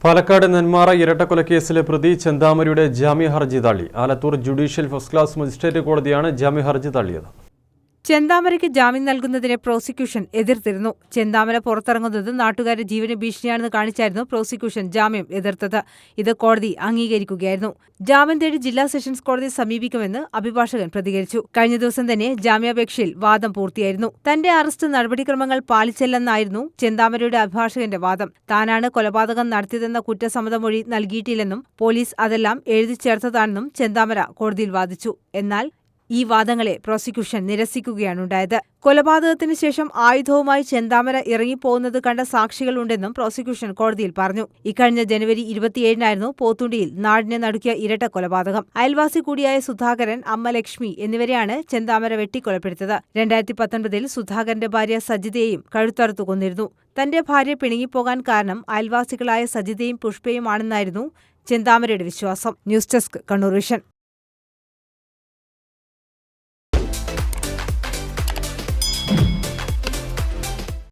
പാലക്കാട് നെന്മാറ ഇരട്ടക്കൊലക്കേസിലെ പ്രതി ചെന്താമരയുടെ ജാമ്യ ഹർജി തള്ളി. Alathur judicial first class magistrate കോടതിയാണ് ജാമ്യ ഹർജി തള്ളിയത്. ചെന്താമരയ്ക്ക് ജാമ്യം നൽകുന്നതിനെ പ്രോസിക്യൂഷൻ എതിർത്തിരുന്നു. ചെന്താമര പുറത്തിറങ്ങുന്നത് നാട്ടുകാരെ ജീവന് ഭീഷണിയാണെന്ന് കാണിച്ചായിരുന്നു പ്രോസിക്യൂഷൻ ജാമ്യം എതിർത്തത്. ഇത് കോടതി അംഗീകരിക്കുകയായിരുന്നു. ജാമ്യം തേടി ജില്ലാ സെഷൻസ് കോടതിയെ സമീപിക്കുമെന്ന് അഭിഭാഷകൻ പ്രതികരിച്ചു. കഴിഞ്ഞ ദിവസം തന്നെ ജാമ്യാപേക്ഷയിൽ വാദം പൂർത്തിയായിരുന്നു. തന്റെ അറസ്റ്റ് നടപടിക്രമങ്ങൾ പാലിച്ചില്ലെന്നായിരുന്നു ചെന്താമരയുടെ അഭിഭാഷകന്റെ വാദം. താനാണ് കൊലപാതകം നടത്തിയതെന്ന കുറ്റസമ്മതമൊഴി നൽകിയിട്ടില്ലെന്നും പോലീസ് അതെല്ലാം എഴുതി ചേർത്തതാണെന്നും ചെന്താമര കോടതിയിൽ വാദിച്ചു. എന്നാൽ ഈ വാദങ്ങളെ പ്രോസിക്യൂഷൻ നിരസിക്കുകയാണുണ്ടായത്. കൊലപാതകത്തിന് ശേഷം ആയുധവുമായി ചെന്താമര ഇറങ്ങിപ്പോകുന്നത് കണ്ട സാക്ഷികളുണ്ടെന്നും പ്രോസിക്യൂഷൻ കോടതിയിൽ പറഞ്ഞു. ഇക്കഴിഞ്ഞ ജനുവരി 27-നായിരുന്നു പോത്തുണ്ടിയിൽ നാടിനെ നടുക്കിയ ഇരട്ട കൊലപാതകം. അയൽവാസി കൂടിയായ സുധാകരൻ, അമ്മ ലക്ഷ്മി എന്നിവരെയാണ് ചെന്താമര വെട്ടിക്കൊലപ്പെടുത്തിയത്. 2019-ൽ സുധാകരന്റെ ഭാര്യ സജിതയെയും കഴുത്തറുത്തു കൊന്നിരുന്നു. തന്റെ ഭാര്യ പിണങ്ങിപ്പോകാൻ കാരണം അയൽവാസികളായ സജിതയും പുഷ്പയുമാണെന്നായിരുന്നു ചെന്താമരയുടെ വിശ്വാസം. News desk, Kannur vision.